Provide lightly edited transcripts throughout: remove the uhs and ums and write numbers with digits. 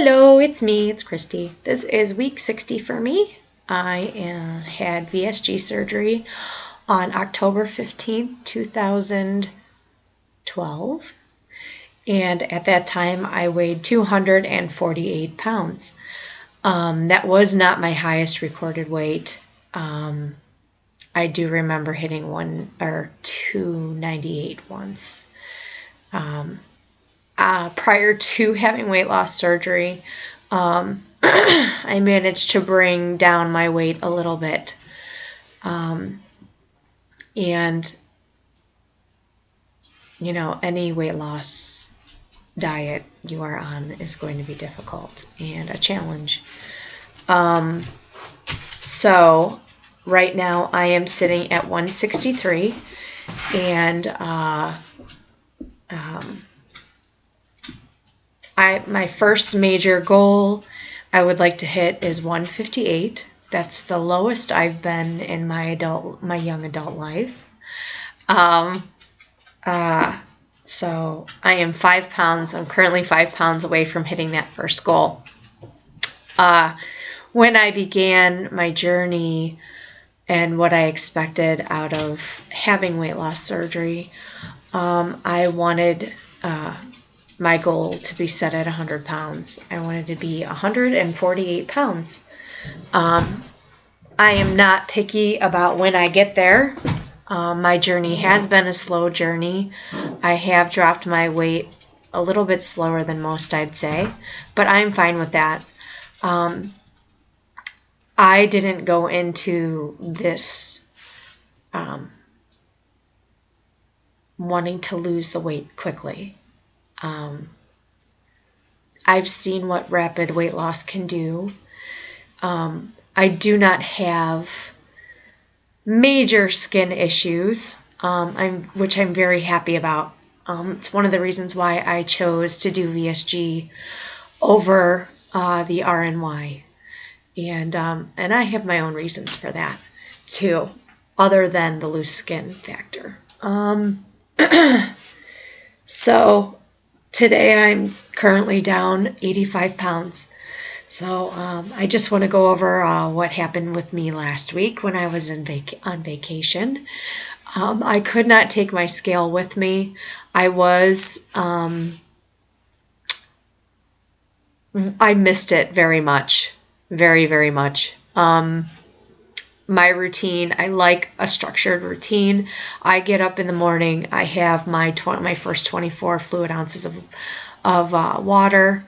Hello, it's me, it's Christy. This is week 60 for me. I had VSG surgery on October 15th, 2012. And at that time, I weighed 248 pounds. That was not my highest recorded weight. I do remember hitting 298 once. Prior to having weight loss surgery, I managed to bring down my weight a little bit. And, any weight loss diet you are on is going to be difficult and a challenge. So right now I am sitting at 163, and my first major goal I would like to hit is 158. That's the lowest I've been in my young adult life. So I am 5 pounds. I'm currently 5 pounds away from hitting that first goal. When I began my journey and what I expected out of having weight loss surgery, I wanted my goal to be set at 100 pounds. I wanted to be 148 pounds. I am not picky about when I get there. My journey has been a slow journey. I have dropped my weight a little bit slower than most, I'd say, but I'm fine with that. I didn't go into this wanting to lose the weight quickly. I've seen what rapid weight loss can do. I do not have major skin issues, which I'm very happy about. It's one of the reasons why I chose to do VSG over the RNY, and I have my own reasons for that too, other than the loose skin factor. So today I'm currently down 85 pounds. So I just want to go over what happened with me last week when I was on vacation. I could not take my scale with me. I missed it very much. Very, very much. My routine, I like a structured routine. I get up in the morning. I have my first 24 fluid ounces of water.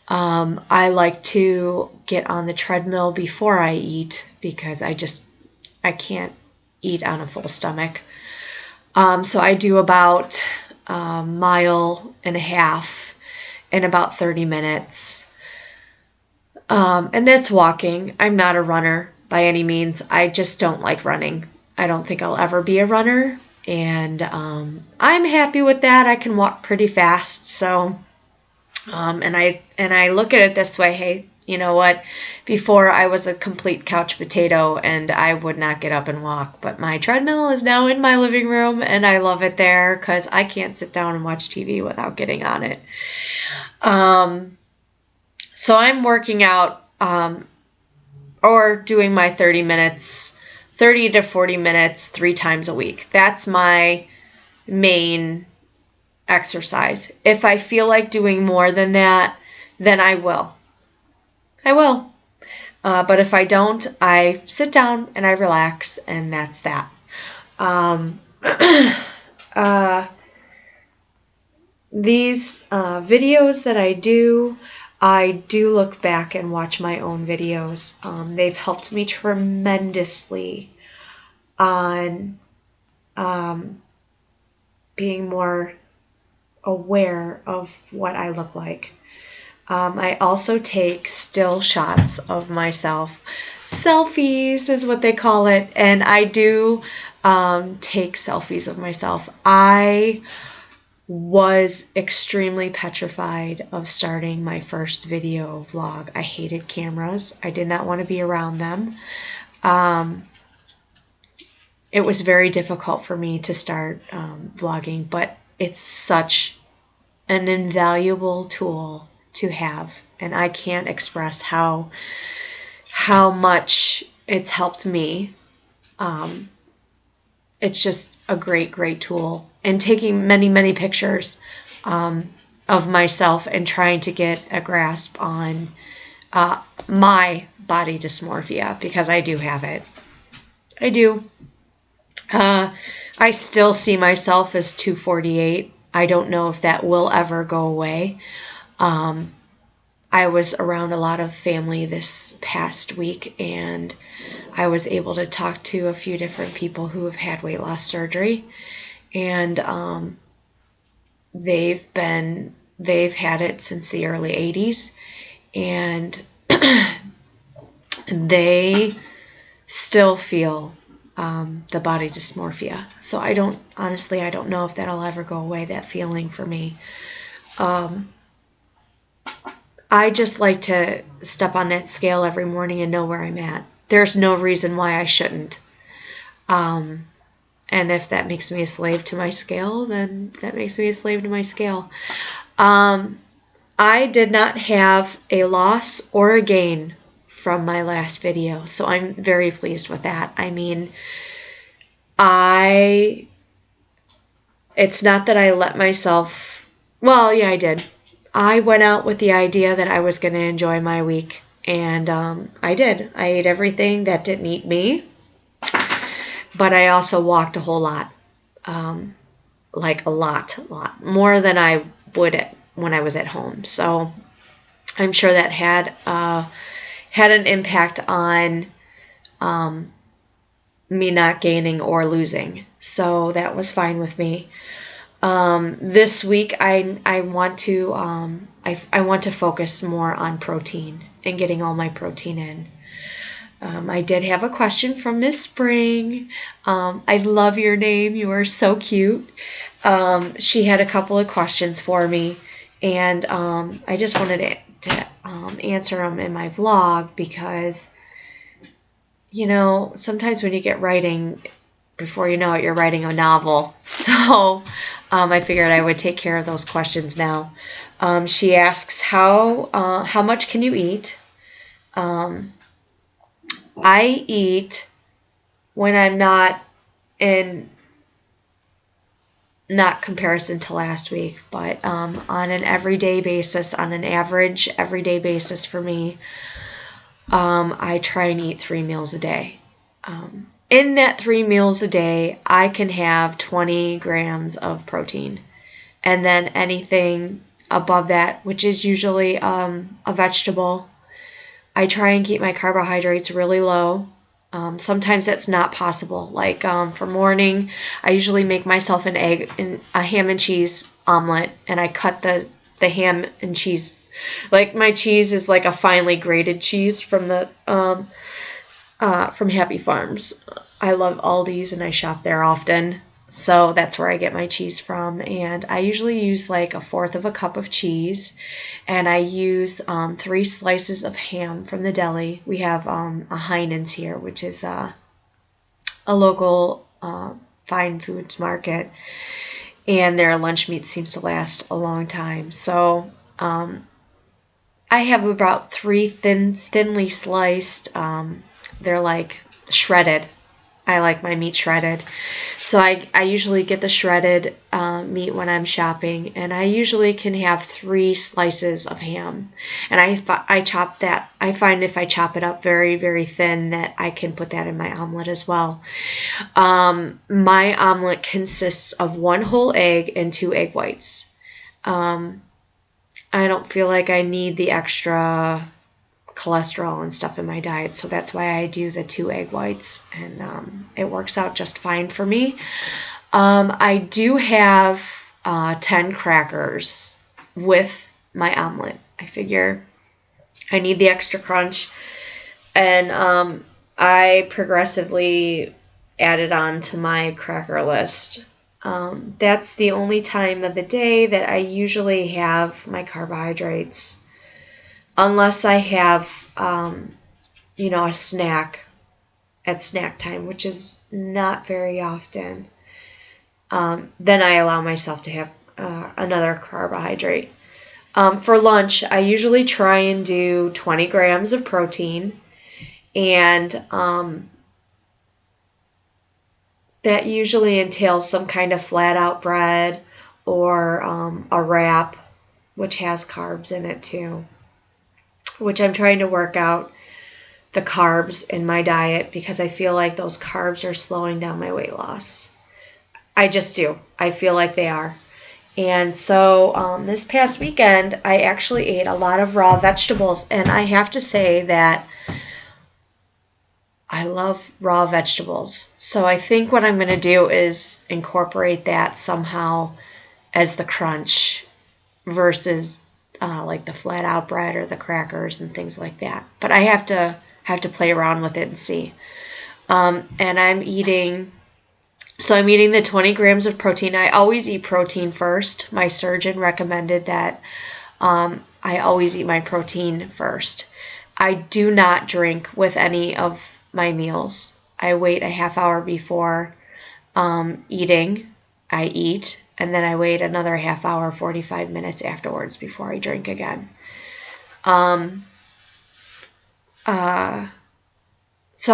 I like to get on the treadmill before I eat because I can't eat on a full stomach. So I do about a mile and a half in about 30 minutes. And that's walking. I'm not a runner by any means. I just don't like running. I don't think I'll ever be a runner. And I'm happy with that. I can walk pretty fast. So and I look at it this way, hey, you know what? Before I was a complete couch potato and I would not get up and walk, but my treadmill is now in my living room and I love it there because I can't sit down and watch TV without getting on it. So I'm working out or doing my 30 to 40 minutes 3 times a week. That's my main exercise. If I feel like doing more than that, then I will. But if I don't, I sit down and I relax, and that's that. These videos that I do look back and watch my own videos. They've helped me tremendously on being more aware of what I look like. I also take still shots of myself. Selfies is what they call it. And I do take selfies of myself. I was extremely petrified of starting my first video vlog. I hated cameras. I did not want to be around them. It was very difficult for me to start vlogging, but it's such an invaluable tool to have, and I can't express how much it's helped me. It's just a great tool. And taking many pictures of myself and trying to get a grasp on my body dysmorphia, because I do have it. I do. I still see myself as 248. I don't know if that will ever go away. I was around a lot of family this past week, and I was able to talk to a few different people who have had weight loss surgery, and they've had it since the early 80s, and they still feel the body dysmorphia. So I don't know if that'll ever go away, that feeling for me. I just like to step on that scale every morning and know where I'm at. There's no reason why I shouldn't. And if that makes me a slave to my scale, then that makes me a slave to my scale. I did not have a loss or a gain from my last video, so I'm very pleased with that. I mean, it's not that I let myself, well, yeah, I did. I went out with the idea that I was going to enjoy my week, and I did. I ate everything that didn't eat me, but I also walked a whole lot, like a lot, more than I would when I was at home. So I'm sure that had an impact on me not gaining or losing. So that was fine with me. This week I want to focus more on protein and getting all my protein in. I did have a question from Miss Spring. I love your name. You are so cute. She had a couple of questions for me, and I just wanted to answer them in my vlog, because, you know, sometimes when you get writing, before you know it, you're writing a novel. So I figured I would take care of those questions now. She asks, how much can you eat? I eat when I'm not comparison to last week, but on an everyday basis, on an average everyday basis for me, I try and eat 3 meals a day. In that 3 meals a day, I can have 20 grams of protein. And then anything above that, which is usually a vegetable, I try and keep my carbohydrates really low. Sometimes that's not possible. Like for morning, I usually make myself a ham and cheese omelet, and I cut the ham and cheese. Like, my cheese is like a finely grated cheese from Happy Farms. I love Aldi's, and I shop there often. So that's where I get my cheese from. And I usually use like 1/4 cup of cheese. And I use 3 slices of ham from the deli. We have a Heinen's here, which is a local fine foods market. And their lunch meat seems to last a long time. So I have about 3 thinly sliced. They're like shredded. I like my meat shredded. So I usually get the shredded meat when I'm shopping, and I usually can have 3 slices of ham. And I chop that. I find if I chop it up very, very thin, that I can put that in my omelet as well. My omelet consists of 1 whole egg and 2 egg whites. I don't feel like I need the extra cholesterol and stuff in my diet, so that's why I do the 2 egg whites, and it works out just fine for me. I do have 10 crackers with my omelet. I figure I need the extra crunch, and I progressively added on to my cracker list. That's the only time of the day that I usually have my carbohydrates. Unless I have, a snack at snack time, which is not very often, then I allow myself to have another carbohydrate. For lunch, I usually try and do 20 grams of protein, and that usually entails some kind of flat out bread or a wrap, which has carbs in it too, which I'm trying to work out the carbs in my diet because I feel like those carbs are slowing down my weight loss. I just do. I feel like they are. And so this past weekend, I actually ate a lot of raw vegetables, and I have to say that I love raw vegetables. So I think what I'm going to do is incorporate that somehow as the crunch versus like the flat out bread or the crackers and things like that. But I have to play around with it and see. And I'm eating the 20 grams of protein. I always eat protein first. My surgeon recommended that I always eat my protein first. I do not drink with any of my meals. I wait a half hour before eating. I eat, and then I wait another half hour, 45 minutes afterwards before I drink again. So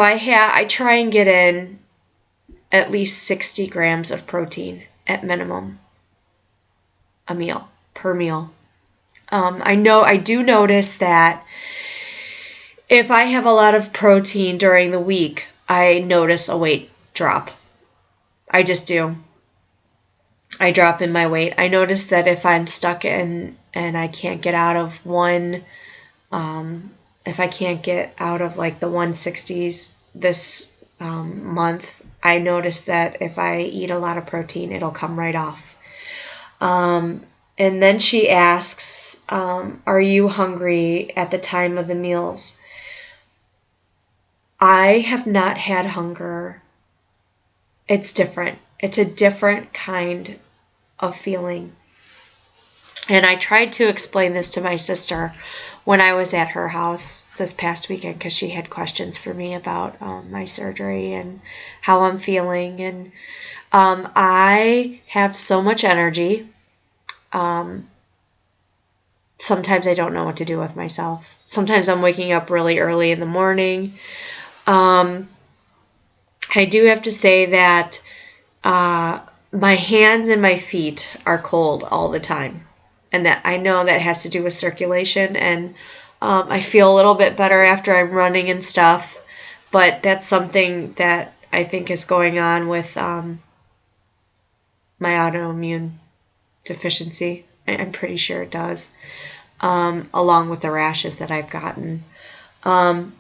I try and get in at least 60 grams of protein at minimum per meal. I do notice that if I have a lot of protein during the week, I notice a weight drop. I just do. I drop in my weight. I notice that if I'm stuck in and I can't get out of if I can't get out of like the 160s this month, I notice that if I eat a lot of protein, it'll come right off. And then she asks, are you hungry at the time of the meals? I have not had hunger. It's different. It's a different kind of feeling. And I tried to explain this to my sister when I was at her house this past weekend because she had questions for me about my surgery and how I'm feeling. And I have so much energy. Sometimes I don't know what to do with myself. Sometimes I'm waking up really early in the morning. I do have to say that my hands and my feet are cold all the time. And that I know that has to do with circulation. And I feel a little bit better after I'm running and stuff. But that's something that I think is going on with my autoimmune deficiency. I'm pretty sure it does. Along with the rashes that I've gotten. Am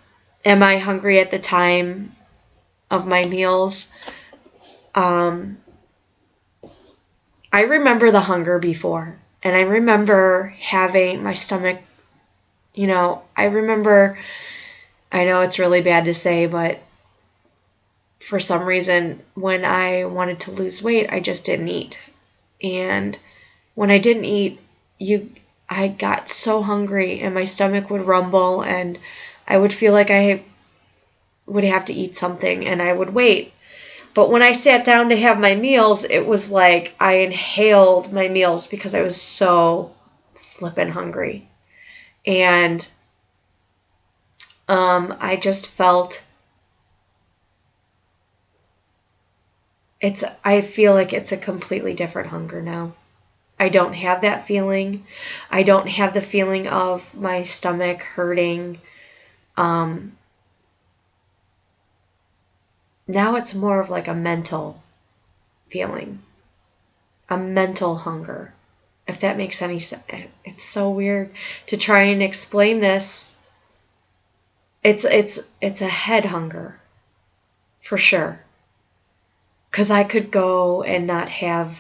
I hungry at the time of my meals? I remember the hunger before. And I remember having my stomach, I know it's really bad to say, but for some reason, when I wanted to lose weight, I just didn't eat. And when I didn't eat, I got so hungry and my stomach would rumble and I would feel like I would have to eat something and I would wait. But when I sat down to have my meals, it was like I inhaled my meals because I was so flippin' hungry. And I just felt I feel like it's a completely different hunger now. I don't have that feeling. I don't have the feeling of my stomach hurting. Now it's more of like a mental feeling, a mental hunger, if that makes any sense. It's so weird to try and explain this. It's a head hunger, for sure. Because I could go and not have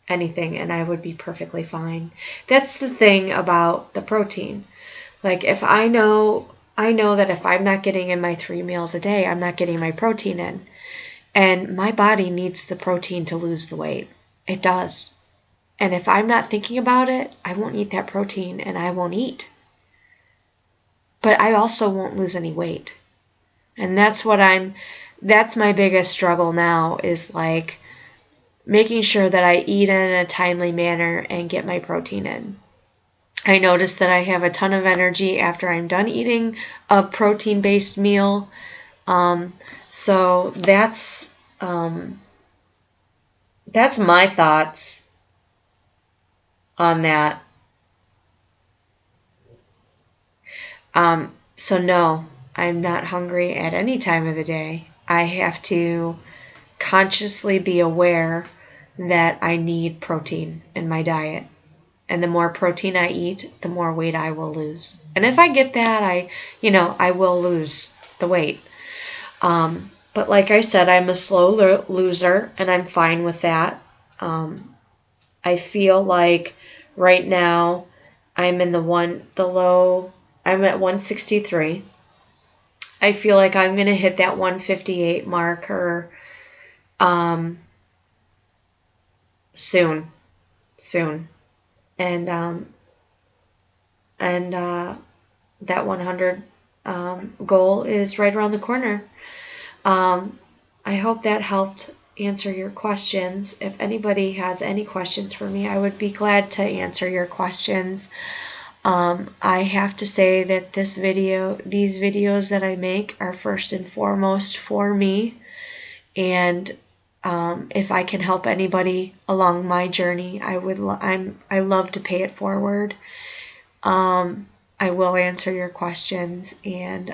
anything and I would be perfectly fine. That's the thing about the protein. Like if I know that if I'm not getting in my 3 meals a day, I'm not getting my protein in. And my body needs the protein to lose the weight. It does. And if I'm not thinking about it, I won't eat that protein and I won't eat. But I also won't lose any weight. And that's my biggest struggle now is like, making sure that I eat in a timely manner and get my protein in. I notice that I have a ton of energy after I'm done eating a protein-based meal. So that's my thoughts on that. So no, I'm not hungry at any time of the day. I have to consciously be aware that I need protein in my diet. And the more protein I eat, the more weight I will lose. And if I get that, I will lose the weight. But like I said, I'm a slow loser, and I'm fine with that. I feel like right now I'm in I'm at 163. I feel like I'm going to hit that 158 marker soon. And that 100 goal is right around the corner. I hope that helped answer your questions. If anybody has any questions for me, I would be glad to answer your questions. I have to say that these videos that I make are first and foremost for me, and if I can help anybody along my journey, I love to pay it forward. I will answer your questions, and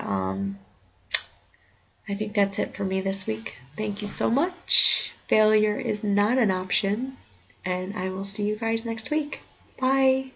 I think that's it for me this week. Thank you so much. Failure is not an option, and I will see you guys next week. Bye.